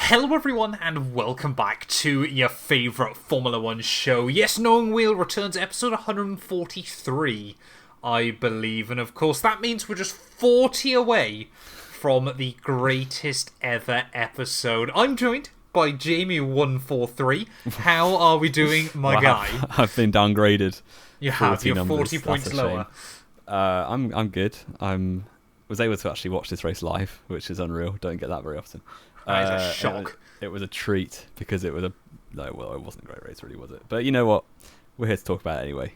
Hello everyone and welcome back to your favourite Formula 1 show. Yes, Knowing Wheel returns episode 143, I believe. And of course that means we're just 40 away from the greatest ever episode. I'm joined by Jamie183. How are we doing, my guy? I've been downgraded. You have, you're numbers. 40 points lower. I'm good. Was able to actually watch this race live, which is unreal. Don't get that very often. That is a shock. It was a treat because it was it wasn't a great race, really, was it? But you know what? We're here to talk about it anyway.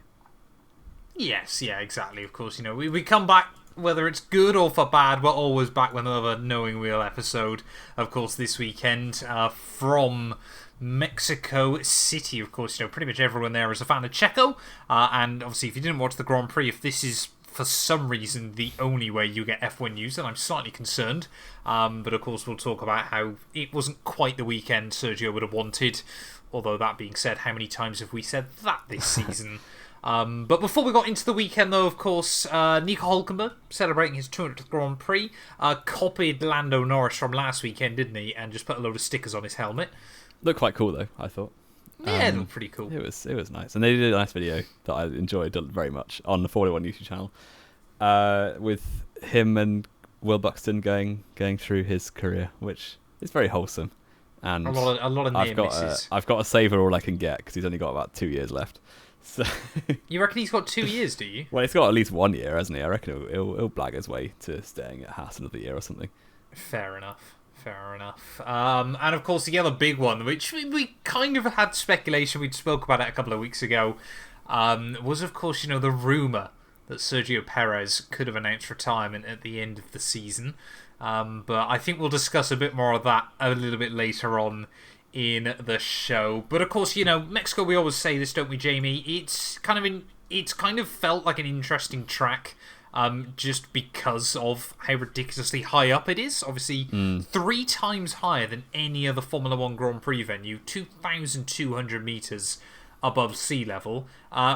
Yes, yeah, exactly. Of course, we come back, whether it's good or for bad, we're always back with another Knowing Wheel episode. Of course, this weekend from Mexico City. Of course, pretty much everyone there is a fan of Checo. And obviously, if you didn't watch the Grand Prix, if this is for some reason the only way you get F1 news, and I'm slightly concerned. But of course we'll talk about how it wasn't quite the weekend Sergio would have wanted. Although that being said, how many times have we said that this season? But before we got into the weekend though, of course, Nico Hülkenberg, celebrating his 200th Grand Prix, copied Lando Norris from last weekend, didn't he? And just put a load of stickers on his helmet. Looked quite cool though, I thought. Yeah, it looked pretty cool. It was nice, and they did a nice video that I enjoyed very much on the 41 YouTube channel, with him and Will Buxton going through his career, which is very wholesome. And a lot of near misses. I've got to savour all I can get because he's only got about 2 years left. So you reckon he's got 2 years? Do you? Well, he's got at least 1 year, hasn't he? I reckon he'll blag his way to staying at Haas another year or something. Fair enough. And of course the other big one, which we kind of had speculation, we spoke about it a couple of weeks ago, was of course, the rumour that Sergio Perez could have announced retirement at the end of the season. But I think we'll discuss a bit more of that a little bit later on in the show. But of course, Mexico, we always say this, don't we, Jamie? It's kind of felt like an interesting track. Just because of how ridiculously high up it is. Obviously, 3 times higher than any other Formula 1 Grand Prix venue, 2,200 metres above sea level,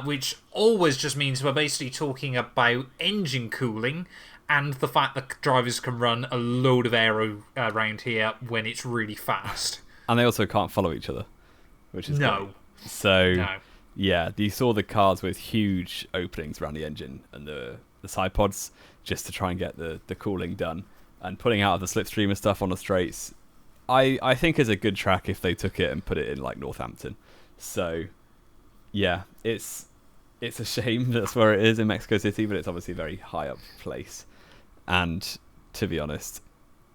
which always just means we're basically talking about engine cooling and the fact that drivers can run a load of aero around here when it's really fast. And they also can't follow each other, which is great. So, no. Yeah, you saw the cars with huge openings around the engine and the side pods just to try and get the cooling done, and pulling out of the slipstream and stuff on the straights. I think is a good track if they took it and put it in like Northampton. So yeah, it's a shame that's where it is in Mexico City, but it's obviously a very high up place. And to be honest,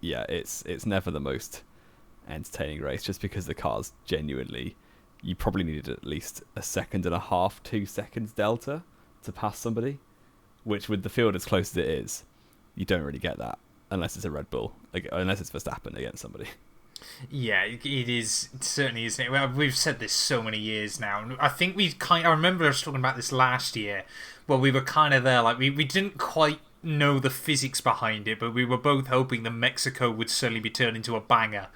yeah, it's never the most entertaining race just because the cars genuinely, you probably needed at least 1.5 seconds, 2 seconds delta to pass somebody. Which, with the field as close as it is, you don't really get that unless it's a Red Bull, unless it's Verstappen against somebody. Yeah, it is. It certainly is. We've said this so many years now. I think I remember us talking about this last year, where we were kind of there. Like we didn't quite know the physics behind it, but we were both hoping that Mexico would certainly be turned into a banger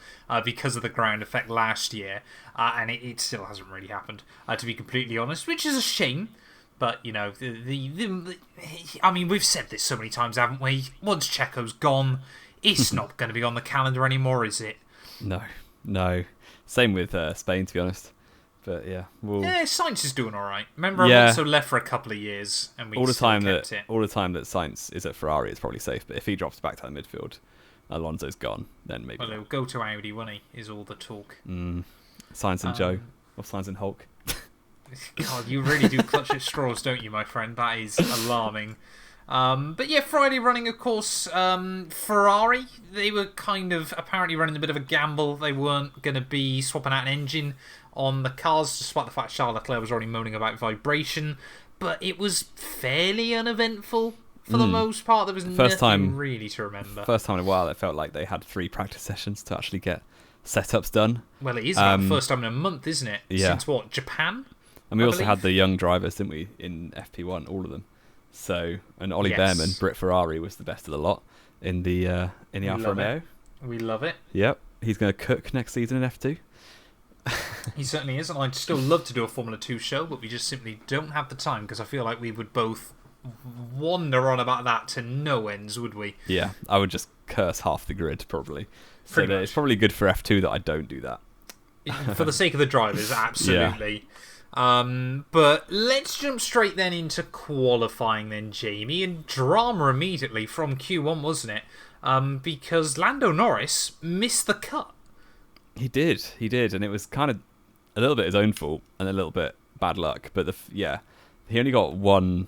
because of the ground effect last year, and it still hasn't really happened, to be completely honest, which is a shame. But, I mean, we've said this so many times, haven't we? Once Checo's gone, it's not going to be on the calendar anymore, is it? No. Same with Spain, to be honest. But, yeah. Yeah, Sainz is doing all right. Remember, Alonso left for a couple of years, and we kept it. All the time that Sainz is at Ferrari, it's probably safe. But if he drops back to the midfield, Alonso's gone, then maybe. Well, he'll go to Audi, won't he, is all the talk. Sainz and Joe, or Sainz and Hulk. God, you really do clutch at straws, don't you, my friend? That is alarming. But yeah, Friday running, of course, Ferrari, they were kind of apparently running a bit of a gamble. They weren't going to be swapping out an engine on the cars, despite the fact Charles Leclerc was already moaning about vibration. But it was fairly uneventful for the most part. There was nothing really to remember. First time in a while, it felt like they had 3 practice sessions to actually get setups done. Well, it is the first time in a month, isn't it? Yeah. Since what, Japan? And we also had the young drivers, didn't we, in FP1, all of them. So, and Ollie Behrman, Brit Ferrari, was the best of the lot in the Alfa Romeo. We love it. Yep, he's going to cook next season in F2. He certainly is, and I'd still love to do a Formula 2 show, but we just simply don't have the time because I feel like we would both wander on about that to no ends, would we? Yeah, I would just curse half the grid probably. So Pretty much. it's probably good for F2 that I don't do that. For the sake of the drivers, absolutely. But let's jump straight then into qualifying then, Jamie. And drama immediately from Q1, wasn't it? Because Lando Norris missed the cut. He did, and it was kind of a little bit his own fault and a little bit bad luck. But he only got one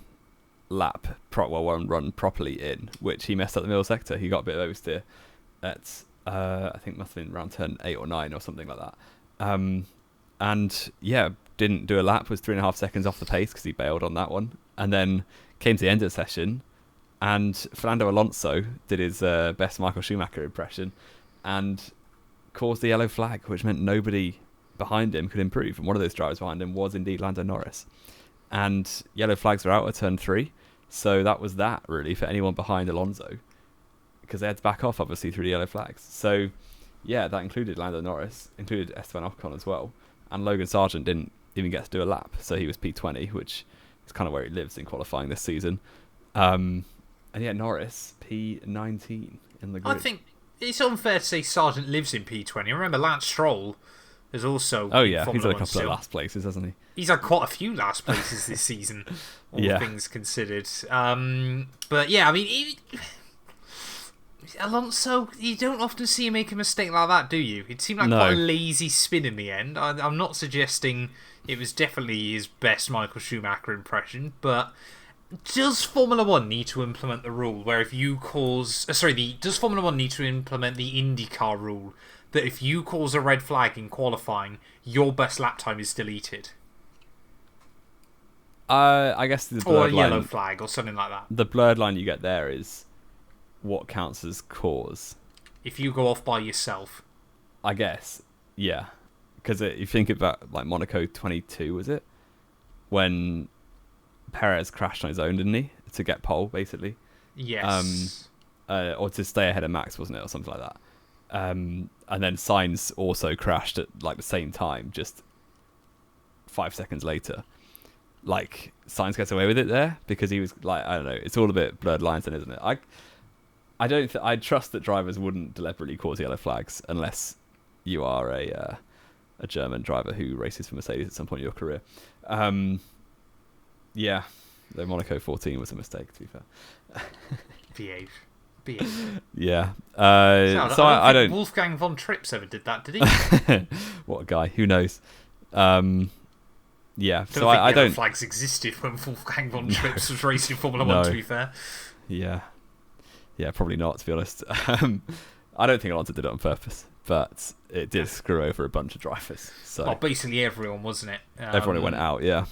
one run properly in, which he messed up the middle sector. He got a bit of oversteer at I think must have been around turn 8 or 9 or something like that. And yeah, didn't do a lap, was 3.5 seconds off the pace because he bailed on that one, and then came to the end of the session, and Fernando Alonso did his best Michael Schumacher impression and caused the yellow flag, which meant nobody behind him could improve, and one of those drivers behind him was indeed Lando Norris. And yellow flags were out at turn 3, so that was that really for anyone behind Alonso, because they had to back off obviously through the yellow flags. So yeah, that included Lando Norris, included Esteban Ocon as well, and Logan Sargent didn't even get to do a lap, so he was P20, which is kind of where he lives in qualifying this season. And yeah, Norris P19 in the grid. I think it's unfair to say Sargent lives in P20. Remember, Lance Stroll has also. Oh yeah, he's had a couple of last places, hasn't he? He's had quite a few last places this season, all things considered. But yeah, I mean, Alonso, you don't often see him make a mistake like that, do you? It seemed like quite a lazy spin in the end. I'm not suggesting it was definitely his best Michael Schumacher impression, but does Formula 1 need to implement the rule where if you cause... does Formula 1 need to implement the IndyCar rule that if you cause a red flag in qualifying, your best lap time is deleted? I guess the blurred line... Or a yellow flag or something like that. The blurred line you get there is what counts as cause. If you go off by yourself. I guess, yeah. Because you think about like Monaco 22, was it? When Perez crashed on his own, didn't he? To get pole, basically. Yes. Or to stay ahead of Max, wasn't it? Or something like that. And then Sainz also crashed at like the same time, just 5 seconds later. Like, Sainz gets away with it there because he was like, I don't know, it's all a bit blurred lines then, isn't it? I trust that drivers wouldn't deliberately cause yellow flags unless you are a German driver who races for Mercedes at some point in your career. Yeah, the Monaco 14 was a mistake, to be fair. Behave. Yeah. So I don't think Wolfgang von Trips ever did that, did he? What a guy. Who knows? Yeah. So I don't think flags existed when Wolfgang von Trips was racing Formula 1, to be fair. Yeah. Yeah, probably not, to be honest. I don't think Alonso did it on purpose, but it did screw over a bunch of drivers. So. Well, basically everyone, wasn't it? Everyone who went out, yeah.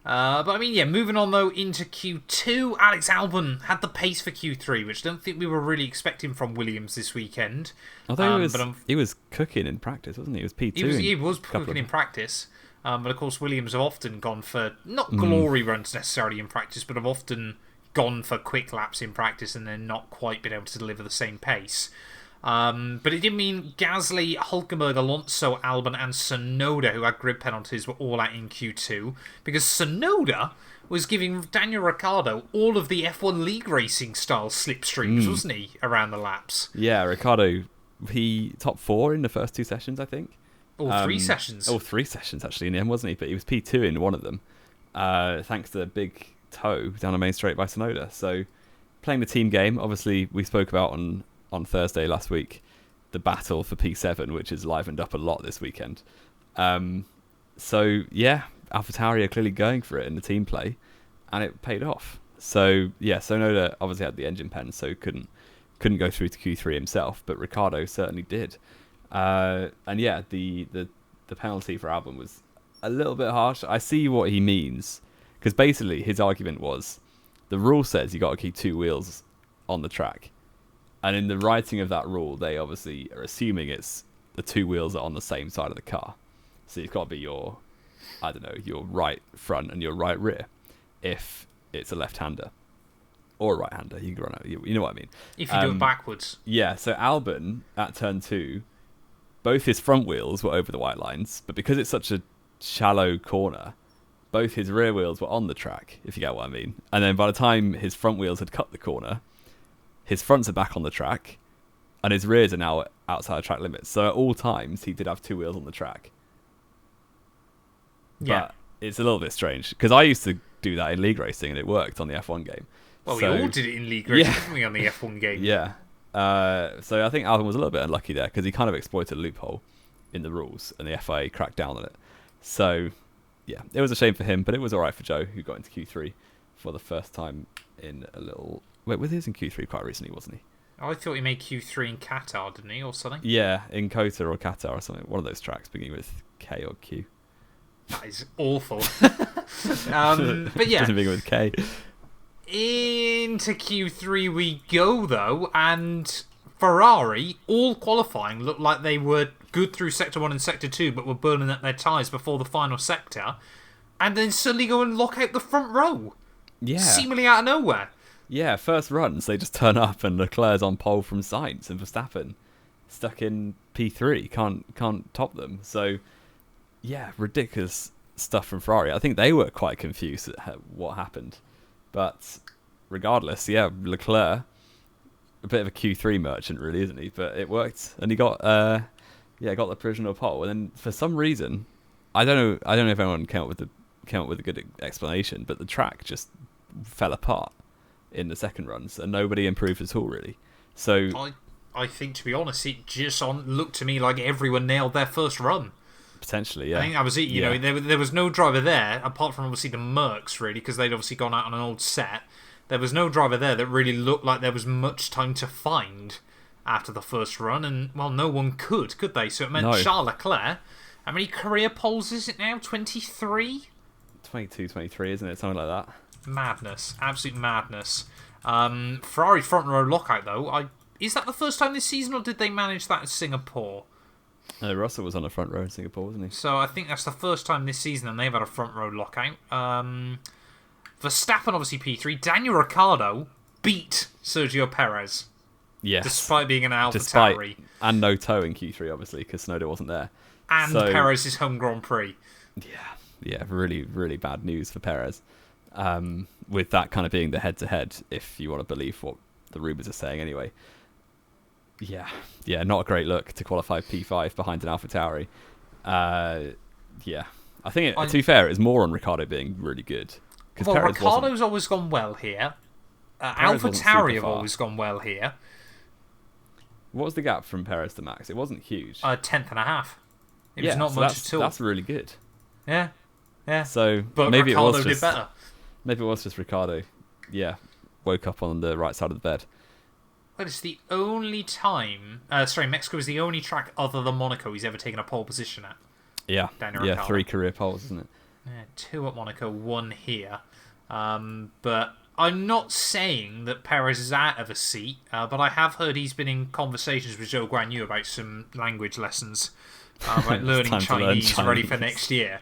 But I mean, yeah, moving on though into Q2, Alex Albon had the pace for Q3, which I don't think we were really expecting from Williams this weekend. Although he was cooking in practice, wasn't he? He was P2. He was cooking in practice. But of course, Williams have often gone for, not glory runs necessarily in practice, but have often gone for quick laps in practice and then not quite been able to deliver the same pace. But it did mean Gasly, Hulkenberg, Alonso, Albon and Tsunoda, who had grid penalties, were all out in Q2, because Tsunoda was giving Daniel Ricciardo all of the F1 league racing style slipstreams, wasn't he, around the laps? Yeah, Ricciardo, he top 4 in the first 2 sessions, I think. All 3 sessions. All 3 sessions, actually, in the end, wasn't he? But he was P2 in one of them, thanks to the big toe down the main straight by Tsunoda. So, playing the team game, obviously, we spoke about on Thursday last week, the battle for P7, which has livened up a lot this weekend. So, yeah, AlphaTauri are clearly going for it in the team play, and it paid off. So, yeah, Tsunoda obviously had the engine pen, so couldn't go through to Q3 himself, but Ricciardo certainly did. And yeah, the penalty for Albon was a little bit harsh. I see what he means, because basically his argument was the rule says you got to keep 2 wheels on the track. And in the writing of that rule, they obviously are assuming it's the 2 wheels are on the same side of the car. So you've got to be your right front and your right rear if it's a left-hander. Or a right-hander. You can run out. You know what I mean. If you do it backwards. Yeah, so Albon, at turn 2, both his front wheels were over the white lines, but because it's such a shallow corner, both his rear wheels were on the track, if you get what I mean. And then by the time his front wheels had cut the corner, his fronts are back on the track, and his rears are now outside track limits. So at all times, he did have 2 wheels on the track. Yeah. But it's a little bit strange, because I used to do that in league racing, and it worked on the F1 game. Well, we all did it in league racing, didn't we, on the F1 game? Yeah. So I think Alvin was a little bit unlucky there, because he kind of exploited a loophole in the rules, and the FIA cracked down on it. So, yeah, it was a shame for him, but it was all right for Joe, who got into Q3 for the first time in a little... Wait, he was in Q3 quite recently, wasn't he? Oh, I thought he made Q3 in Qatar, didn't he, or something? Yeah, in Kota or Qatar or something. One of those tracks beginning with K or Q. That is awful. But yeah. Doesn't begin with K. Into Q3 we go, though, and Ferrari, all qualifying, looked like they were good through Sector 1 and Sector 2, but were burning up their tyres before the final sector, and then suddenly go and lock out the front row. Yeah. Seemingly out of nowhere. Yeah, first runs, they just turn up and Leclerc's on pole from Sainz, and Verstappen stuck in P3, can't top them. So, yeah, ridiculous stuff from Ferrari. I think they were quite confused at what happened. But regardless, yeah, Leclerc, a bit of a Q3 merchant, really, isn't he? But it worked, and he got the provisional pole. And then for some reason, I don't know if anyone came up with a good explanation, but the track just fell apart in the second runs, and nobody improved at all, really. So I think, to be honest, it just looked to me like everyone nailed their first run. Potentially, yeah. I think that was it. You know, there was no driver there, apart from obviously the Mercs, really, because they'd obviously gone out on an old set. There was no driver there that really looked like there was much time to find after the first run, and, well, no one could they? So it meant Charles Leclerc, how many career poles is it now? 23? 22, 23, isn't it? Something like that. Madness. Absolute madness. Ferrari front row lockout, though. Is that the first time this season, or did they manage that in Singapore? Russell was on the front row in Singapore, wasn't he? So I think that's the first time this season, and they've had a front row lockout. Verstappen, obviously P3. Daniel Ricciardo beat Sergio Perez. Yes. Despite being an AlphaTauri. And no toe in Q3, obviously, because Snowden wasn't there. And Perez's home Grand Prix. Yeah, really, really bad news for Perez. With that kind of being the head-to-head, if you want to believe what the rumours are saying anyway. Yeah, not a great look to qualify P5 behind an AlphaTauri. Yeah, I think, to be fair, it's more on Ricciardo being really good. Well, Ricciardo's always gone well here. AlphaTauri have always gone well here. What was the gap from Perez to Max? It wasn't huge. 10th and a half. It was not much at all. That's really good. Yeah. So but maybe Ricciardo did better. Maybe it was just Ricciardo. Yeah, woke up on the right side of the bed. Well, it's the only time... Mexico is the only track other than Monaco he's ever taken a pole position at. Yeah, Ricciardo. 3 career poles, isn't it? Yeah, 2 at Monaco, 1 here. But I'm not saying that Perez is out of a seat, but I have heard he's been in conversations with Zhou Guanyu about some language lessons. Like learning Chinese ready for next year.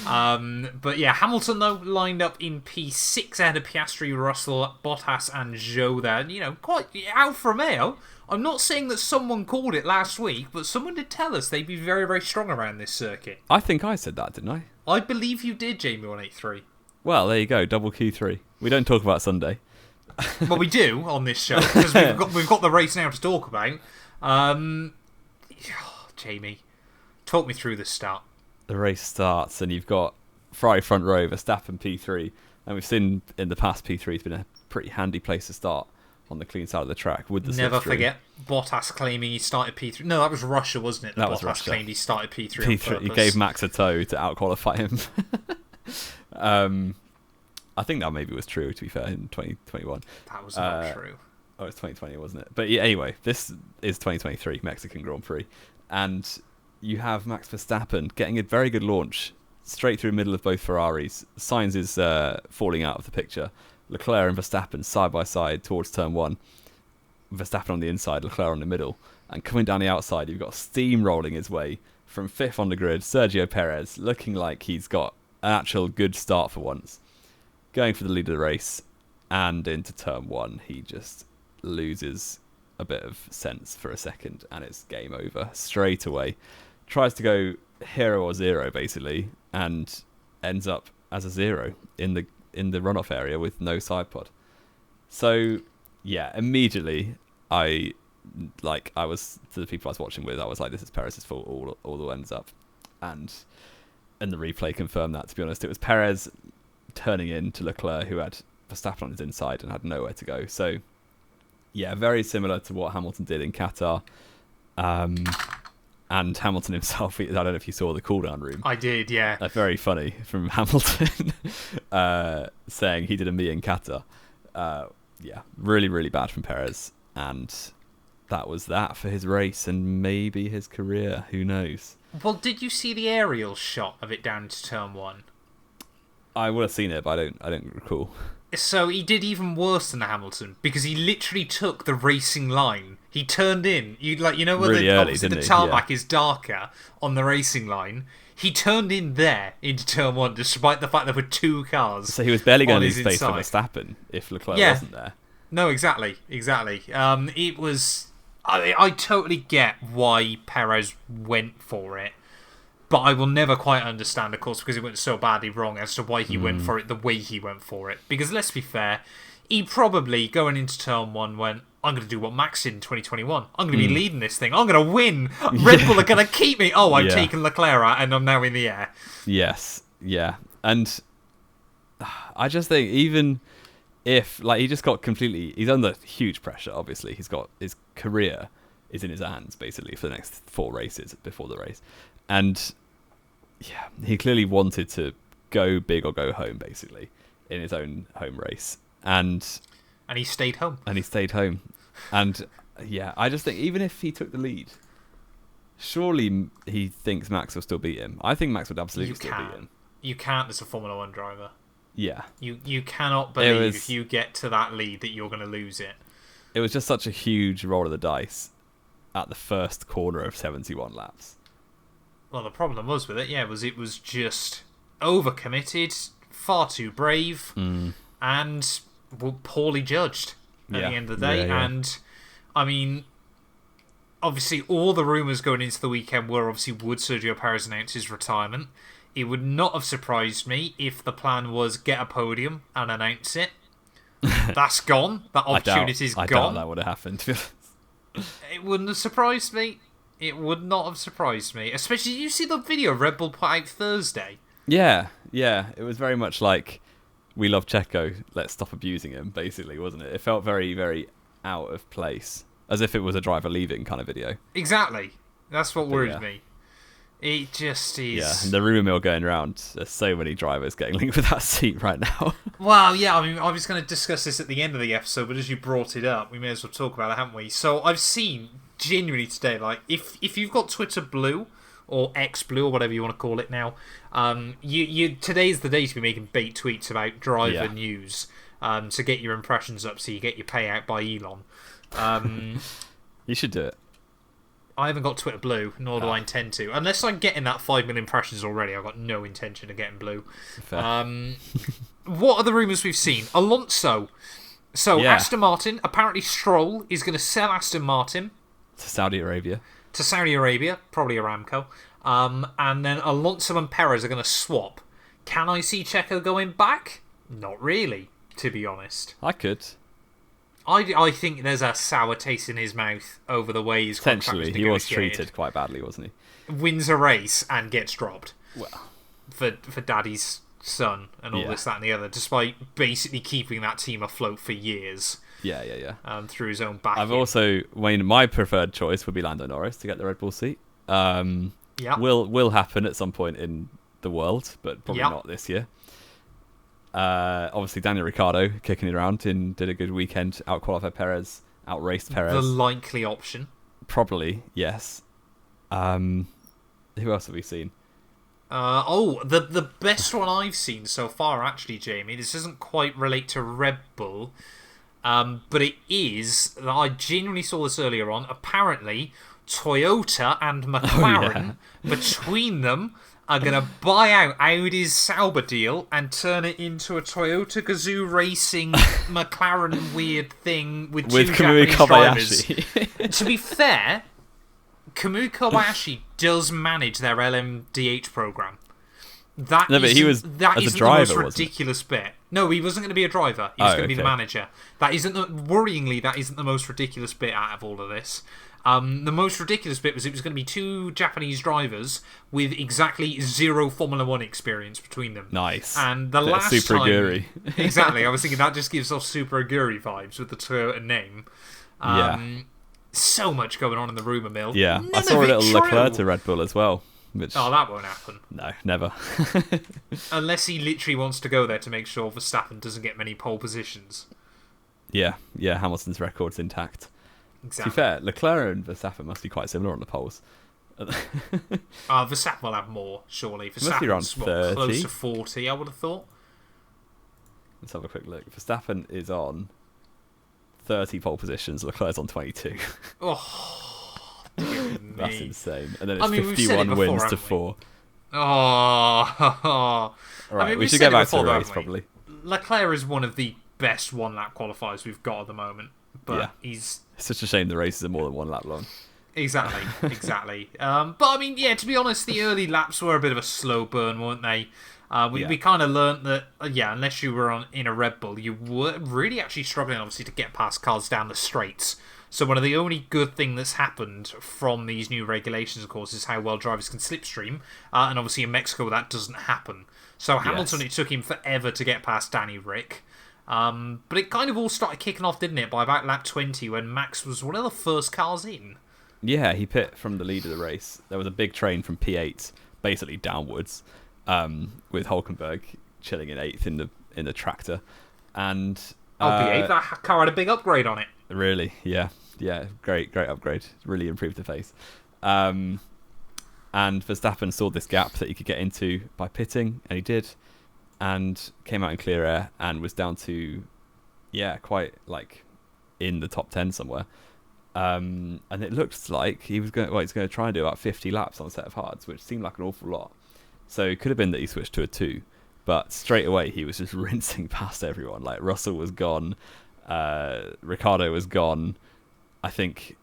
But yeah, Hamilton, though, lined up in P6 ahead of Piastri, Russell, Bottas and Zhou there. You know, quite Alfa Romeo. I'm not saying that someone called it last week, but someone did tell us they'd be very, very strong around this circuit. I think I said that, didn't I? I believe you did, Jamie183. Well, there you go, double Q3. We don't talk about Sunday. Well, we do on this show, because we've got the race now to talk about. Jamie, talk me through the start. The race starts, and you've got Ferrari front row, Verstappen P3, and we've seen in the past P3's been a pretty handy place to start on the clean side of the track with the Never slipstream. Forget Bottas claiming he started P3. No, that was Russia, wasn't it? That was Bottas Russia. claimed he started P3 on P3 purpose. he gave Max a toe to out-qualify him. I think that maybe was true, to be fair, in 2021. That was not true. Oh, it's 2020, wasn't it? But yeah, anyway, this is 2023 Mexican Grand Prix, and you have Max Verstappen getting a very good launch straight through the middle of both Ferraris. Sainz is falling out of the picture. Leclerc and Verstappen side by side towards turn 1. Verstappen on the inside, Leclerc on the middle, and coming down the outside, you've got steamrolling his way from 5th on the grid, Sergio Perez, looking like he's got an actual good start for once, going for the lead of the race, and into turn 1, he just loses a bit of sense for a second, and it's game over straight away. Tries to go hero or zero, basically, and ends up as a 0 in the runoff area with no side pod. So yeah, immediately I was, to the people I was watching with, I was like, this is Perez's fault all the ends up, and the replay confirmed that. To be honest, it was Perez turning in to Leclerc, who had Verstappen on his inside and had nowhere to go. So yeah, very similar to what Hamilton did in Qatar. And Hamilton himself, I don't know if you saw the cool-down room. I did, yeah. Very funny from Hamilton saying he did a me in Qatar. Yeah, really, really bad from Perez. And that was that for his race and maybe his career. Who knows? Well, did you see the aerial shot of it down to turn 1? I would have seen it, but I don't recall. So he did even worse than Hamilton, because he literally took the racing line. He turned in. Where really obviously the tarmac is darker on the racing line. He turned in there into turn 1, despite the fact there were 2 cars. So he was barely going to lose space for Verstappen if Leclerc wasn't there. No, exactly. It was. I totally get why Perez went for it, but I will never quite understand, of course, because he went so badly wrong as to why he went for it the way he went for it. Because let's be fair, he probably, going into turn 1, went, I'm going to do what Max did in 2021. I'm going to be leading this thing. I'm going to win. Red Bull are going to keep me. Oh, I've taken Leclerc out and I'm now in the air. Yes, yeah. And I just think, even if, he just got he's under huge pressure, obviously. He's got, his career is in his hands, basically, for the next 4 races before the race. And yeah, he clearly wanted to go big or go home, basically, in his own home race. And he stayed home. And yeah, I just think, even if he took the lead, surely he thinks Max will still beat him. I think Max would absolutely still beat him. You can't as a Formula 1 driver. Yeah. You cannot believe if you get to that lead that you're going to lose it. It was just such a huge roll of the dice at the first corner of 71 laps. Well, the problem was with it, it was just overcommitted, far too brave, and poorly judged at the end of the day. Yeah. And, I mean, obviously all the rumours going into the weekend were, would Sergio Perez announce his retirement? It would not have surprised me if the plan was get a podium and announce it. That's gone. That opportunity's gone. I doubt that would have happened. It wouldn't have surprised me. It would not have surprised me. Especially, you see the video Red Bull put out Thursday? Yeah. It was very much like, we love Checo, let's stop abusing him, basically, wasn't it? It felt very, very out of place. As if it was a driver leaving kind of video. Exactly. That's what worries me. It just is. Yeah, and the rumour mill going around, there's so many drivers getting linked with that seat right now. Well, yeah, I mean, I was going to discuss this at the end of the episode, but as you brought it up, we may as well talk about it, haven't we? So I've seen, genuinely today, if you've got Twitter Blue, or X Blue, or whatever you want to call it now, today's the day to be making bait tweets about driver news, to get your impressions up so you get your payout by Elon. You should do it. I haven't got Twitter Blue, nor do I intend to. Unless I'm getting that 5 million impressions already, I've got no intention of getting Blue. What are the rumours we've seen? Alonso. So, Aston Martin, apparently Stroll is going to sell Aston Martin to Saudi Arabia, probably Aramco. And then Alonso and Perez are going to swap. Can I see Checo going back? Not really, to be honest. I could. I think there's a sour taste in his mouth over the way his contract was negotiated. He was treated quite badly, wasn't he? Wins a race and gets dropped. Well, for daddy's son and all this, that and the other, despite basically keeping that team afloat for years. Yeah. Through his own back. My preferred choice would be Lando Norris to get the Red Bull seat. Will happen at some point in the world, but probably not this year. Obviously, Daniel Ricciardo kicking it around and did a good weekend. Out-qualified Perez, out-raced Perez. The likely option. Probably, yes. Who else have we seen? The best one I've seen so far, actually, Jamie. This doesn't quite relate to Red Bull, but it is. I genuinely saw this earlier on. Apparently, Toyota and McLaren, between them, are going to buy out Audi's Sauber deal and turn it into a Toyota Gazoo Racing McLaren weird thing with two Kamui Japanese drivers. To be fair, Kamui Kobayashi does manage their LMDH program. That No, but he was that as a isn't driver, the most wasn't it? ridiculous bit. No, he wasn't going to be a driver. He was going to be the Okay. manager. That isn't worryingly, that isn't the most ridiculous bit out of all of this. The most ridiculous bit was it was going to be two Japanese drivers with exactly 0 Formula 1 experience between them. Nice. And the Bit of last Super time... Aguri. Exactly. I was thinking that just gives off Super Aguri vibes with the Toyota name. So much going on in the rumour mill. Yeah, None I saw a of it little Leclerc true. to Red Bull as well. Which, Oh, that won't happen. no, never. Unless he literally wants to go there to make sure Verstappen doesn't get many pole positions. Yeah, Hamilton's record's intact. Exactly. To be fair, Leclerc and Verstappen must be quite similar on the poles. Verstappen will have more, surely. Must be around Verstappen's 30. Close to 40, I would have thought. Let's have a quick look. Verstappen is on 30 pole positions. Leclerc's on 22. Oh, dear me. That's insane. And then it's we've said it 51 before, wins to haven't we? 4. Oh. All right, we we've should said get it back to before, the race, haven't we? probably. Leclerc is one of the best one-lap qualifiers we've got at the moment. But Yeah. he's... It's such a shame the races are more than 1 lap long. Exactly. But I mean, yeah, to be honest, the early laps were a bit of a slow burn, weren't they? We kind of learnt that, unless you were in a Red Bull, you were really actually struggling, obviously, to get past cars down the straights. So one of the only good thing that's happened from these new regulations, of course, is how well drivers can slipstream. And obviously in Mexico, that doesn't happen. So Hamilton, it took him forever to get past Danny Rick. But it kind of all started kicking off, didn't it, by about lap 20 when Max was one of the first cars in. Yeah, he pit from the lead of the race. There was a big train from P8, basically downwards, with Hulkenberg chilling in 8th in the tractor. And P8, that car had a big upgrade on it. Really, yeah, great upgrade. Really improved the face. And Verstappen saw this gap that he could get into by pitting, and he did, and came out in clear air and was down to, quite like in the top 10 somewhere. And it looked like he's going to try and do about 50 laps on a set of hards, which seemed like an awful lot. So it could have been that he switched to a 2, but straight away he was just rinsing past everyone. Like Russell was gone, Ricciardo was gone. I think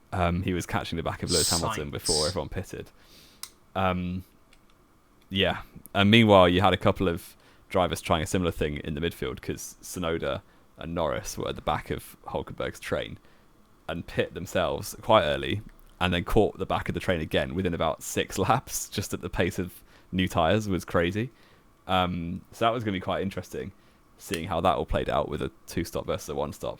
he was catching the back of Lewis Hamilton before everyone pitted. And meanwhile you had a couple of drivers trying a similar thing in the midfield because Tsunoda and Norris were at the back of Hulkenberg's train and pit themselves quite early and then caught the back of the train again within about 6 laps, just at the pace of new tyres. Was crazy. So that was going to be quite interesting, seeing how that all played out with a 2-stop versus a 1-stop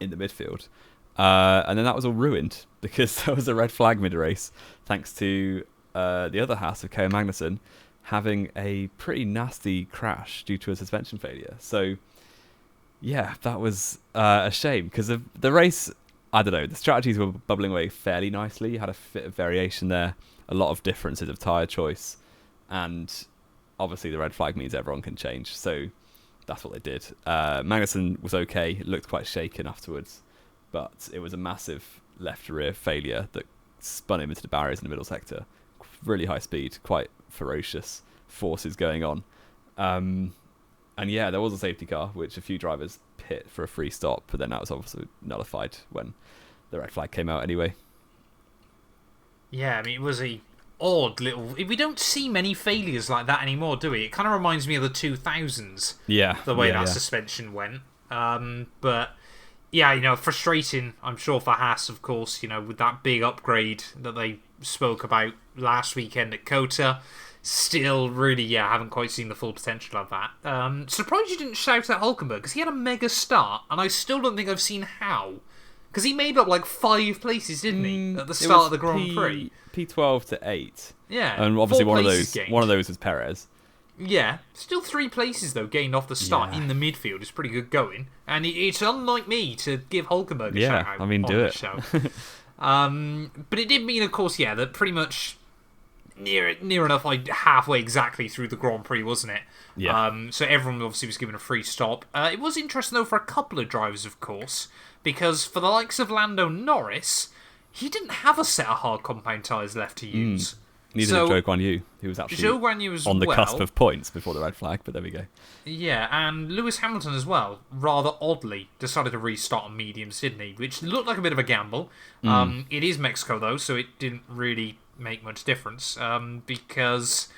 in the midfield. And then that was all ruined because there was a red flag mid-race, thanks to the other Haas of Kevin Magnussen having a pretty nasty crash due to a suspension failure. So, yeah, that was a shame because the race, I don't know, the strategies were bubbling away fairly nicely. You had a bit of variation there, a lot of differences of tyre choice, and obviously the red flag means everyone can change. So that's what they did. Magnussen was okay, looked quite shaken afterwards, but it was a massive left rear failure that spun him into the barriers in the middle sector. Really high speed, quite ferocious forces going on. And yeah, there was a safety car, which a few drivers pit for a free stop, but then that was obviously nullified when the red flag came out anyway. Yeah, I mean, it was a odd little... We don't see many failures like that anymore, do we? It kind of reminds me of the 2000s. Yeah. The way that suspension went. But, yeah, frustrating, I'm sure, for Haas, of course, with that big upgrade that they spoke about last weekend at Kota. Still, really, haven't quite seen the full potential of that. Surprised you didn't shout at Hulkenberg, because he had a mega start, and I still don't think I've seen how. Because he made up like 5 places, didn't he, at the start of the Grand Prix? P12 to 8. Yeah. And obviously one of gained. those was Perez. Yeah. Still 3 places, though, gained off the start in the midfield. It's pretty good going. And it's unlike me to give Hulkenberg a shout out on do the it. show. But it did mean, of course, that pretty much near enough, like halfway exactly through the Grand Prix, wasn't it? Yeah. So everyone obviously was given a free stop. It was interesting, though, for a couple of drivers, of course, because for the likes of Lando Norris, he didn't have a set of hard compound tyres left to use. Neither did Zhou Guanyu, who was actually on the cusp of points before the red flag, but there we go. Yeah, and Lewis Hamilton as well, rather oddly, decided to restart on mediums, didn't he? Which looked like a bit of a gamble. It is Mexico, though, so it didn't really make much difference, because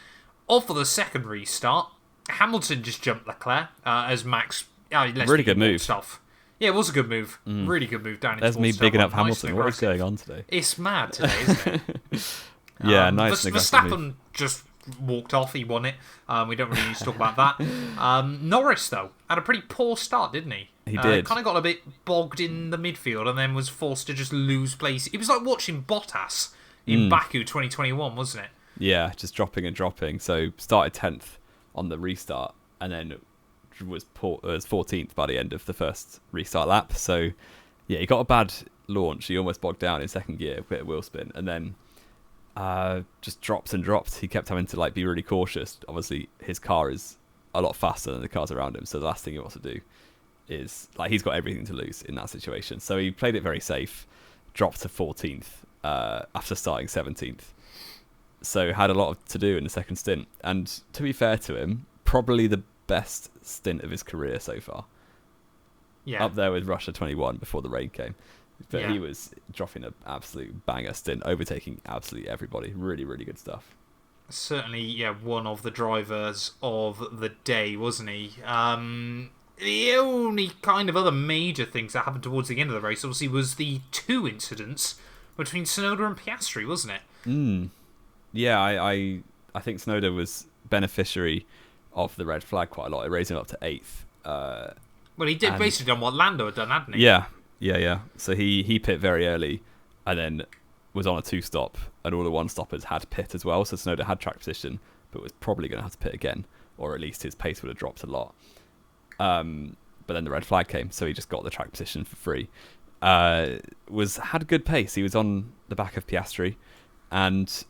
Off for the second restart, Hamilton just jumped Leclerc as Max. Really good move. Stuff. Yeah, it was a good move. Really good move down into There's me bigging up Hamilton. What is going on today? It's mad today, isn't it? Yeah, nice. Verstappen just walked off. He won it. We don't really need to talk about that. Norris, though, had a pretty poor start, didn't he? He did. Kind of got a bit bogged in the midfield and then was forced to just lose place. It was like watching Bottas in Baku 2021, wasn't it? Yeah, just dropping and dropping. So started 10th on the restart and then was 14th by the end of the first restart lap. So yeah, he got a bad launch. He almost bogged down in second gear, a bit of wheel spin, and then just drops and drops. He kept having to be really cautious. Obviously, his car is a lot faster than the cars around him, so the last thing he wants to do is he's got everything to lose in that situation. So he played it very safe, dropped to 14th after starting 17th. So had a lot to do in the second stint. And to be fair to him, probably the best stint of his career so far. Yeah. Up there with Russia 21 before the rain came. But yeah. He was dropping an absolute banger stint, overtaking absolutely everybody. Really, really good stuff. Certainly, yeah, one of the drivers of the day, wasn't he? The only kind of other major things that happened towards the end of the race, obviously, was the two incidents between Tsunoda and Piastri, wasn't it? Yeah, I think Tsunoda was beneficiary of the red flag quite a lot. It raised him up to 8th. Well, he did basically done what Lando had done, hadn't he? Yeah. So he pit very early and then was on a 2-stop, and all the 1-stoppers had pit as well. So Tsunoda had track position, but was probably going to have to pit again, or at least his pace would have dropped a lot. But then the red flag came, so he just got the track position for free. Had good pace. He was on the back of Piastri, and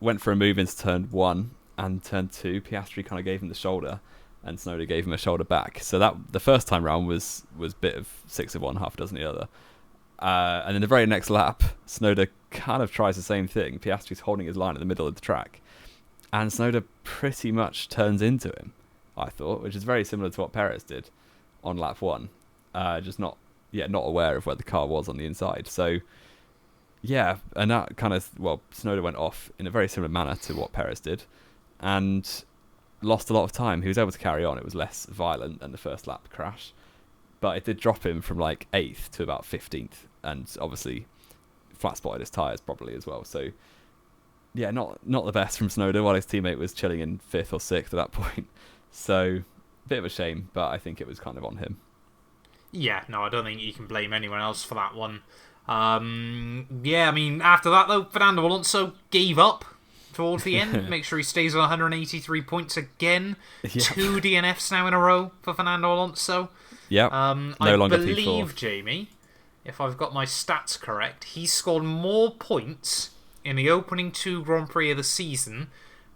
went for a move into turn 1 and turn 2. Piastri kind of gave him the shoulder, and Tsunoda gave him a shoulder back. So that the first time round was a bit of 6 of one, half a dozen of the other. And then the very next lap, Tsunoda kind of tries the same thing. Piastri's holding his line in the middle of the track, and Tsunoda pretty much turns into him, I thought, which is very similar to what Perez did on lap 1. Just not aware of where the car was on the inside. So yeah, and that kind of, Tsunoda went off in a very similar manner to what Perez did, and lost a lot of time. He was able to carry on. It was less violent than the first lap crash, but it did drop him from 8th to about 15th, and obviously flat spotted his tyres probably as well. So yeah, not the best from Tsunoda, while his teammate was chilling in 5th or 6th at that point. So bit of a shame, but I think it was kind of on him. Yeah, no, I don't think you can blame anyone else for that one. Yeah, I mean, after that, though, Fernando Alonso gave up towards the end. Make sure he stays on 183 points again. Yep. 2 DNFs now in a row for Fernando Alonso. Yeah, I believe, Jamie, if I've got my stats correct, he scored more points in the opening 2 Grand Prix of the season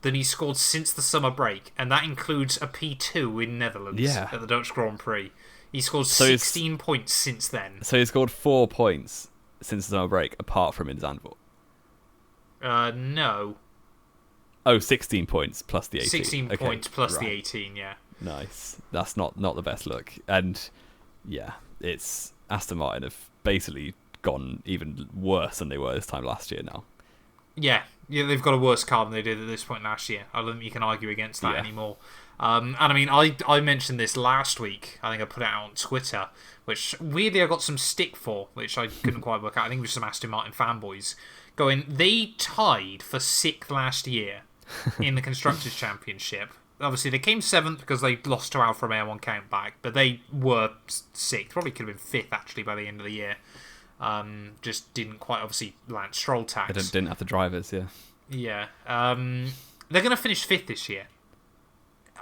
than he scored since the summer break, and that includes a P2 in Netherlands at the Dutch Grand Prix. He scored 16 points since then. So he scored 4 points since the summer break, apart from in Zandvoort. No. Oh, 16 points plus the 18. 16 points plus the 18, yeah. Nice. That's not the best look. And yeah, it's Aston Martin have basically gone even worse than they were this time last year now. Yeah, they've got a worse car than they did at this point last year. I don't think you can argue against that anymore. And I mean, I mentioned this last week. I think I put it out on Twitter, which weirdly I got some stick for, which I couldn't quite work out. I think it was some Aston Martin fanboys going, they tied for 6th last year in the Constructors' Championship. Obviously, they came 7th because they lost to Alfa Romeo on countback, but they were 6th. Probably could have been 5th, actually, by the end of the year. Just didn't quite, obviously, land Stroll tax. They didn't have the drivers, yeah. Yeah. They're going to finish 5th this year.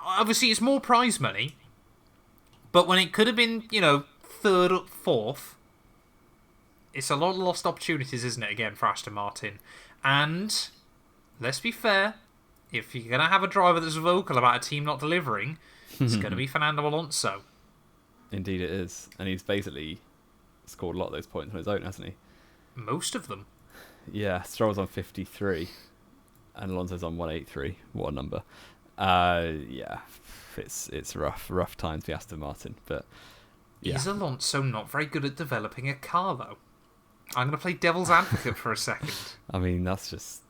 Obviously, it's more prize money, but when it could have been, 3rd or 4th, it's a lot of lost opportunities, isn't it, again, for Aston Martin? And, let's be fair, if you're going to have a driver that's vocal about a team not delivering, it's going to be Fernando Alonso. Indeed it is. And he's basically scored a lot of those points on his own, hasn't he? Most of them. Yeah, Stroll's on 53, and Alonso's on 183. What a number. Yeah, it's rough times for Aston Martin, but yeah. Is Alonso not very good at developing a car, though? I'm going to play devil's advocate for a second. I mean, that's just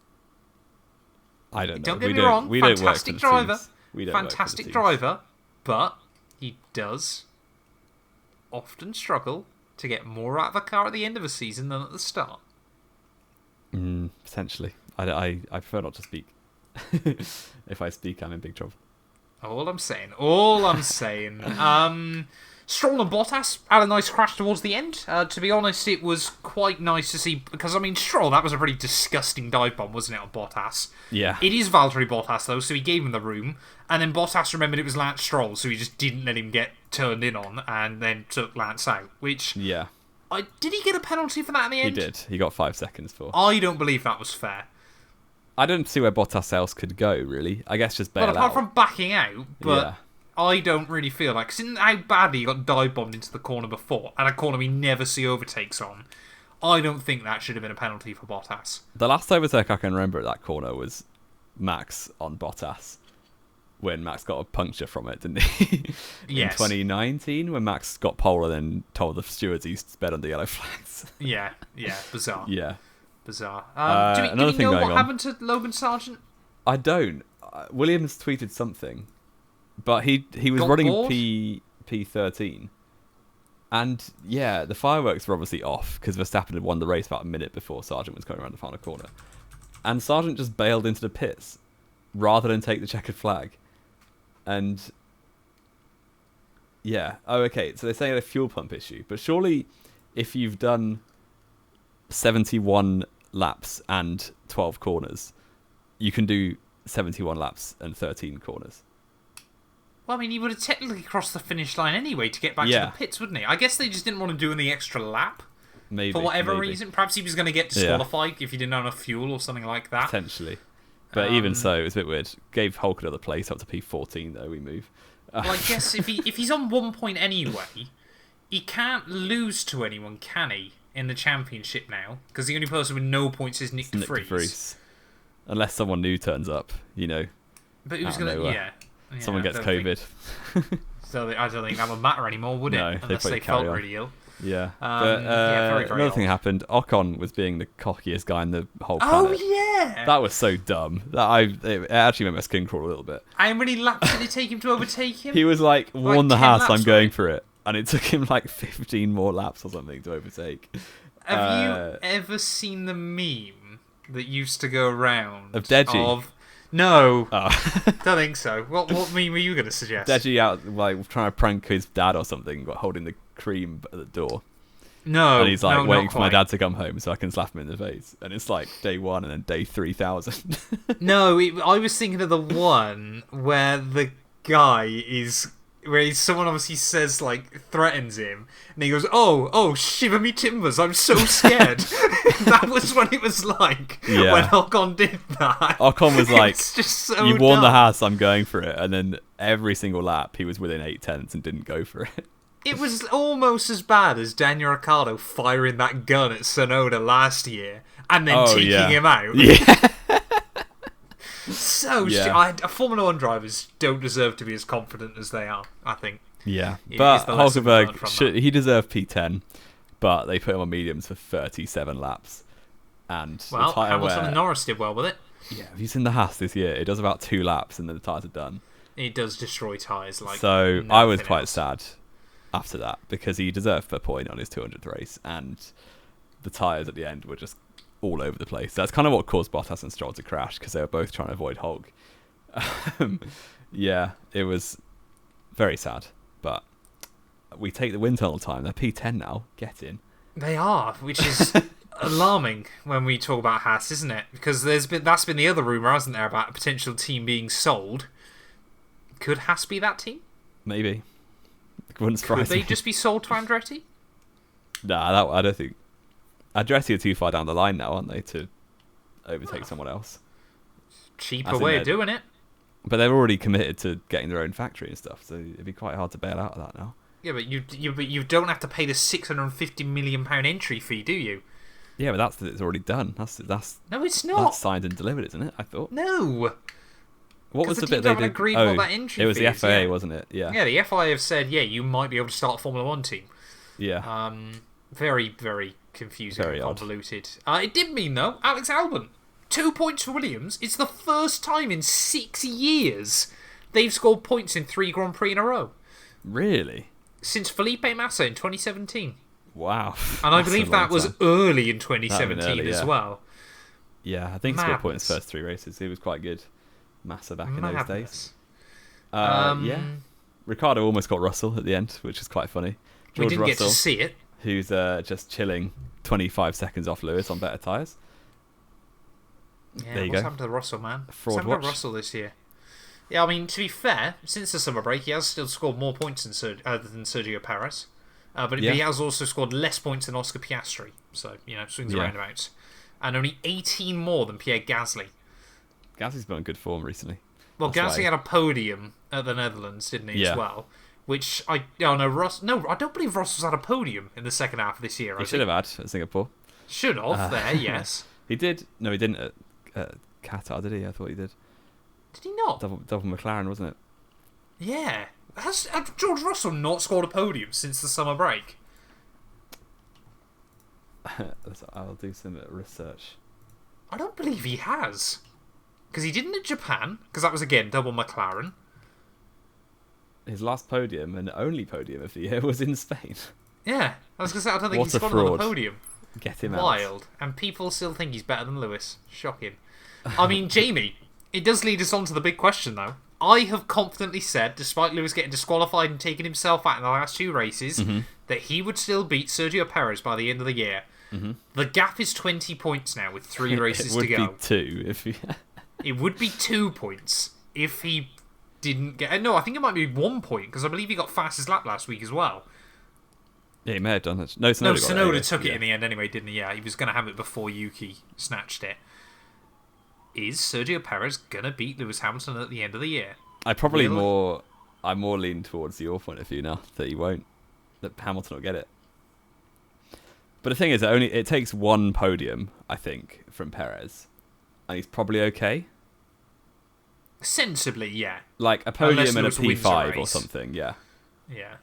I don't know. Don't get me wrong. We don't fantastic work for the driver. teams. We don't Fantastic work for the teams. driver. But he does often struggle to get more out of a car at the end of a season than at the start. Potentially. I prefer not to speak. If I speak, I'm in big trouble. All I'm saying. Stroll and Bottas had a nice crash towards the end. To be honest, it was quite nice to see, because, I mean, Stroll, that was a pretty disgusting dive bomb, wasn't it, on Bottas? Yeah. It is Valtteri Bottas, though, so he gave him the room, and then Bottas remembered it was Lance Stroll, so he just didn't let him get turned in on, and then took Lance out, which... Yeah. Did he get a penalty for that in the end? He did. He got 5 seconds for. I don't believe that was fair. I don't see where Bottas else could go, really. I guess just bail out. Well, apart from backing out, but... Yeah. I don't really feel like, because how badly he got dive bombed into the corner before, and a corner we never see overtakes on, I don't think that should have been a penalty for Bottas. The last overtake I can remember at that corner was Max on Bottas, when Max got a puncture from it, didn't he? Yes. In 2019, when Max got pole and then told the stewards he sped under yellow flags. Yeah, bizarre. Yeah. Bizarre. Do we another thing know going what on. happened to Logan Sargent? I don't. Williams tweeted something. But he was Got running bored? P13, and yeah, the fireworks were obviously off because Verstappen had won the race about a minute before Sargent was coming around the final corner, and Sargent just bailed into the pits rather than take the checkered flag, and yeah, okay, so they're saying a fuel pump issue, but surely if you've done 71 laps and 12 corners, you can do 71 laps and 13 corners. Well, I mean, he would have technically crossed the finish line anyway to get back to the pits, wouldn't he? I guess they just didn't want to do any extra lap. Maybe. For whatever reason. Perhaps he was going to get disqualified if he didn't have enough fuel or something like that. Potentially. But even so, it was a bit weird. Gave Hulk another place up to P14, though, we move. Well, I guess if he's on 1 point anyway, he can't lose to anyone, can he, in the championship now? Because the only person with no points is Nick de Vries. Unless someone new turns up, you know. But who's going to... Yeah, someone gets COVID. So I don't think that would matter anymore, would it? No, unless they felt really ill. Yeah. Very, very another thing happened. Ocon was being the cockiest guy in the whole Oh, planet. yeah! That was so dumb. It actually made my skin crawl a little bit. How many laps did it take him to overtake him? He was like, won the Haas, I'm going right? for it. And it took him like 15 more laps or something to overtake. Have you ever seen the meme that used to go around? Of Deji? No. Oh. Don't think so. What meme were you going to suggest? Deji out, like, trying to prank his dad or something, holding the cream at the door. No. And he's like, waiting for my quite. dad to come home so I can slap him in the face. And it's like day 1 and then day 3,000. No, I was thinking of the one where the guy is... Where someone obviously says, like, threatens him, and he goes, oh, shiver me timbers, I'm so scared. That was what it was like when Ocon did that. Ocon was like, it's just so you won the dumb. Haas, I'm going for it. And then every single lap, he was within 8/10 and didn't go for it. It was almost as bad as Daniel Ricciardo firing that gun at Tsunoda last year, and then taking him out. Yeah. Formula 1 drivers don't deserve to be as confident as they are, I think. Yeah, It but is the lesson we learned from Hulkenberg, he deserved P10, but they put him on mediums for 37 laps. And Well, the tyre Hamilton wear, and Norris did well with it. yeah, have you seen the Haas this year? It does about 2 laps and then the tyres are done. It does destroy tyres like So I was nothing quite else. sad after that because he deserved a point on his 200th race, and the tyres at the end were just all over the place. That's kind of what caused Bottas and Stroll to crash because they were both trying to avoid Hulk. Yeah, it was very sad, but we take the wind tunnel time. They're P10 now. Get in. They are, which is alarming when we talk about Haas, isn't it? Because that's been the other rumour, hasn't there, about a potential team being sold. Could Haas be that team? Maybe. Wouldn't Could surprise they me. just be sold to Andretti? Nah, I don't think. Andretti are too far down the line now, aren't they, to overtake someone else? Cheaper As in way they're- of doing it. But they're already committed to getting their own factory and stuff, so it'd be quite hard to bail out of that now. Yeah, but you don't have to pay the £650 million entry fee, do you? Yeah, but it's already done. That's No, it's not. That's signed and delivered, isn't it? I thought. No. What was the the bit teams they haven't did? agreed what that entry it was fee the is, FAA, yeah. wasn't it? Yeah. Yeah, the FIA have said, you might be able to start a Formula 1 team. Yeah. Very, very confusing Very and odd. convoluted. It did mean, though, Alex Albon 2 points for Williams. It's the first time in 6 years they've scored points in 3 Grand Prix in a row. Really? Since Felipe Massa in 2017. Wow. And I believe that was early in 2017 early, as well. Yeah, I think he scored points in his first 3 races. He was quite good. Massa back in those days. Yeah. Ricardo almost got Russell at the end, which is quite funny. We didn't get to see it. Who's just chilling 25 seconds off Lewis on better tyres. Yeah, there you what's go. happened to Russell, man? Fraud what's happened to Russell this year? Yeah, I mean, to be fair, since the summer break, he has still scored more points than Sergio Perez. But he has also scored less points than Oscar Piastri. So, swings and roundabouts. And only 18 more than Pierre Gasly. Gasly's been in good form recently. Well, Gasly had a podium at the Netherlands, didn't he, as well? Which, I don't believe Russell's had a podium in the second half of this year. He should have had at Singapore. Should have, there, yes. He did. No, he didn't at Qatar, did he? I thought he did. Did he not? Double McLaren, wasn't it? Yeah. Has George Russell not scored a podium since the summer break? I'll do some research. I don't believe he has. Because he didn't at Japan, because that was, again, double McLaren. His last podium and only podium of the year was in Spain. Yeah. I was going to say, I don't think he's got another podium. Get him out. Wild. And people still think he's better than Lewis. Shocking. I mean, Jamie, it does lead us on to the big question, though. I have confidently said, despite Lewis getting disqualified and taking himself out in the last 2 races, that he would still beat Sergio Perez by the end of the year. The gap is 20 points now with 3 races to go. It would be 2 if he... It would be 2 points if he didn't get... No, I think it might be 1 point, because I believe he got fastest lap last week as well. Yeah, he may have done it. No, Tsunoda took it in the end anyway, didn't he? Yeah, he was going to have it before Yuki snatched it. Is Sergio Perez going to beat Lewis Hamilton at the end of the year? I'm more leaning towards your point of view now, that he won't. That Hamilton will get it. But the thing is, it takes 1 podium, I think, from Perez. And he's probably okay. Sensibly, yeah. Like a podium and a P5 or something, yeah. Yeah.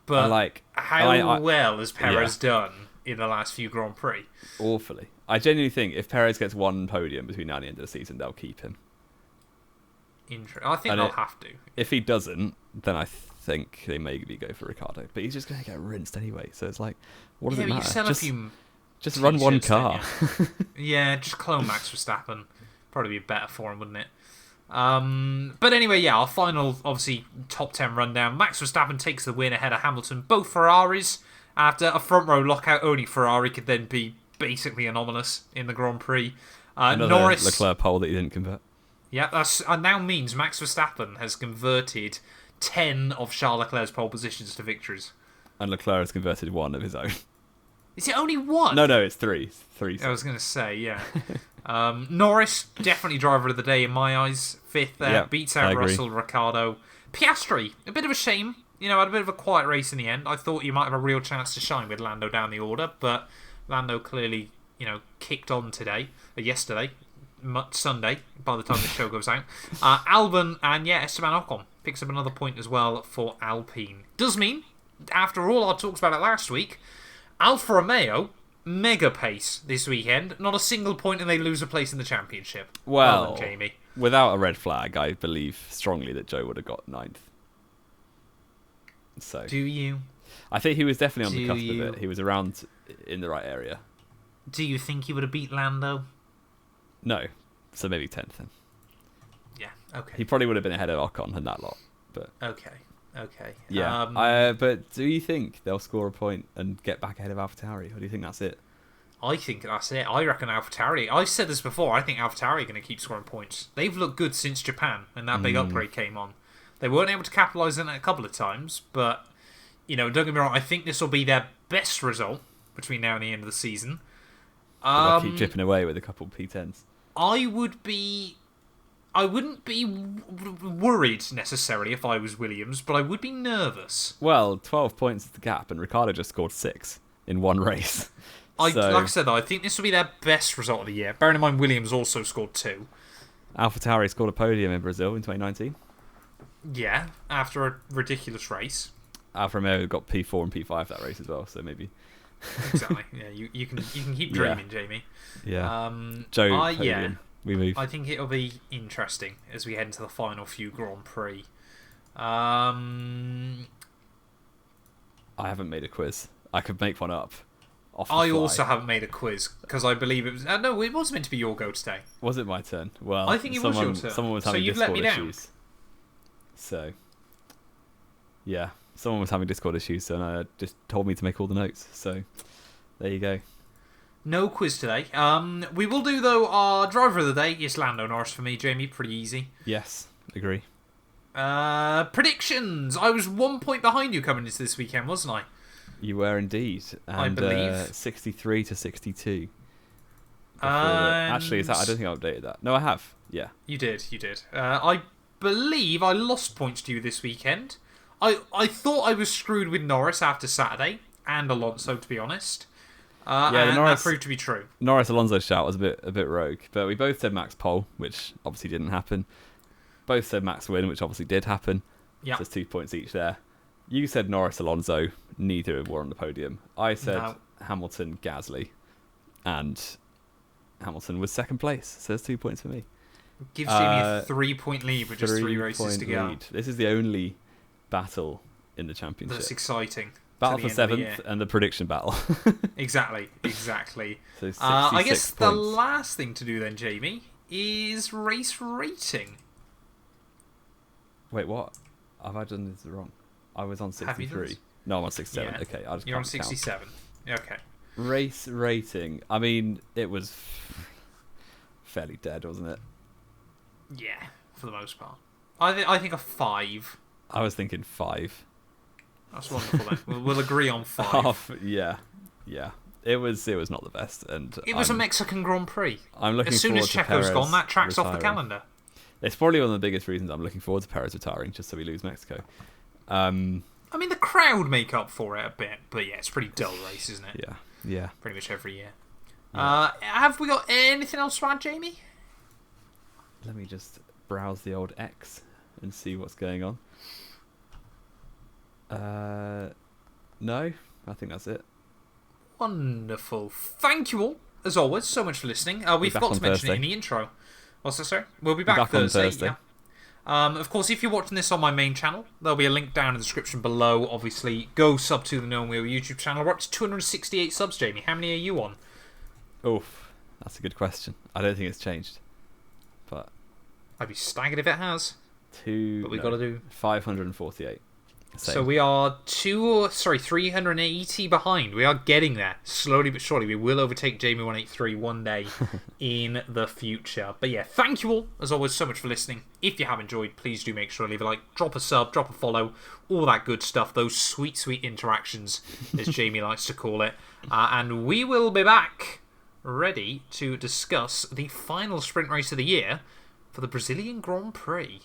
But how well has Perez done in the last few Grand Prix? Awfully. I genuinely think if Perez gets 1 podium between now and the end of the season, they'll keep him. I think they'll have to. If he doesn't, then I think they maybe go for Ricciardo. But he's just going to get rinsed anyway, so it's like, what does it matter? Just run 1 car. Yeah, just clone Max Verstappen. Probably be better for him, wouldn't it? But anyway, our final, obviously, top 10 rundown. Max Verstappen takes the win ahead of Hamilton. Both Ferraris. After a front row lockout, only Ferrari could then be basically anomalous in the Grand Prix. Norris, Leclerc pole that he didn't convert. Yeah, that now means Max Verstappen has converted 10 of Charles Leclerc's pole positions to victories. And Leclerc has converted 1 of his own. Is it only 1? No, it's 3. 3. I was going to say, yeah. Norris, definitely driver of the day in my eyes. 5th there, beats out Russell, Ricciardo. Piastri, a bit of a shame. Had a bit of a quiet race in the end. I thought you might have a real chance to shine with Lando down the order, but Lando clearly, kicked on yesterday, Sunday, by the time the show goes out. Albon and, Esteban Ocon picks up another point as well for Alpine. Does mean, after all our talks about it last week, Alfa Romeo, mega pace this weekend. Not a single point and they lose a place in the championship. Well done, Jamie. Without a red flag, I believe strongly that Joe would have got 9th. So, do you? I think he was definitely on the cusp of it. He was around in the right area. Do you think he would have beat Lando? No. So maybe 10th then. Yeah, okay. He probably would have been ahead of Ocon and that lot. But Okay. Yeah. But do you think they'll score a point and get back ahead of AlphaTauri? Or do you think that's it? I think that's it. I reckon AlphaTauri... I've said this before. I think AlphaTauri are going to keep scoring points. They've looked good since Japan when that big upgrade came on. They weren't able to capitalise on it a couple of times, but, don't get me wrong, I think this will be their best result between now and the end of the season. They'll keep chipping away with a couple of P10s. I wouldn't be worried necessarily if I was Williams, but I would be nervous. Well, 12 points is the gap, and Ricciardo just scored 6 in 1 race. Like I said, though, I think this will be their best result of the year. Bearing in mind, Williams also scored 2. AlphaTauri scored a podium in Brazil in 2019. Yeah, after a ridiculous race. Alfa Romeo got P4 and P5 that race as well, so maybe Exactly. Yeah, you can keep dreaming, Jamie. Yeah. Joe, yeah. We move. I think it'll be interesting as we head into the final few Grand Prix. I haven't made a quiz. I could make one up. I also haven't made a quiz because I believe it was. No, it was meant to be your go today. Was it my turn? Well, I think it was your turn. Someone was having Discord issues. So, yeah, someone was having Discord issues, so I just told me to make all the notes. So, there you go. No quiz today. We will do, though, our driver of the day is Lando Norris for me, Jamie. Pretty easy. Yes, agree. Predictions. I was 1 point behind you coming into this weekend, wasn't I? You were indeed. And, I believe. 63 to 62. Actually, I don't think I updated that. No, I have. Yeah. You did. I believe I lost points to you this weekend. I thought I was screwed with Norris after Saturday and Alonso, to be honest. And Norris, that proved to be true. Norris-Alonso shout was a bit rogue, but we both said Max pole, which obviously didn't happen. Both said Max win, which obviously did happen. Yeah. So there's 2 points each there. You said Norris-Alonso, neither were on the podium. I said Hamilton, Gasly, and Hamilton was second place, so there's 2 points for me. Gives Jamie a 3-point lead with just 3 races to go. This is the only battle in the championship. That's exciting. Battle for 7th and the prediction battle. Exactly. So I guess points. the last thing to do then, Jamie, is race rating. Wait, what? Have I done this wrong? I was on 63. No, I'm on 67. Yeah. Okay, You're on 67. Okay. Race rating. I mean, it was fairly dead, wasn't it? Yeah, for the most part. I think a 5. I was thinking 5. That's wonderful then. We'll agree on 5. Yeah. It was not the best, and it was a Mexican Grand Prix. I'm looking as soon forward as to Checo's Perez gone, that track's retiring. off the calendar. It's probably one of the biggest reasons I'm looking forward to Perez retiring, just so we lose Mexico. I mean, the crowd make up for it a bit, but yeah, it's a pretty dull race, isn't it? Yeah. Pretty much every year. Yeah. Have we got anything else to add, Jamie? Let me just browse the old X and see what's going on. No, I think that's it. Wonderful. Thank you all, as always, so much for listening. We forgot to mention it in the intro. What's that, sir? We'll be back Thursday. Yeah. Of course, if you're watching this on my main channel, there'll be a link down in the description below. Obviously, go sub to the No Wheel YouTube channel. We're up to 268 subs, Jamie. How many are you on? Oof, that's a good question. I don't think it's changed. But I'd be staggered if it has. But we've got to do 548. Same. So we are 380 behind. We are getting there. Slowly but surely. We will overtake Jamie183 one day in the future. But yeah, thank you all, as always, so much for listening. If you have enjoyed, please do make sure to leave a like, drop a sub, drop a follow, all that good stuff. Those sweet, sweet interactions, as Jamie likes to call it. And we will be back, ready to discuss the final sprint race of the year for the Brazilian Grand Prix.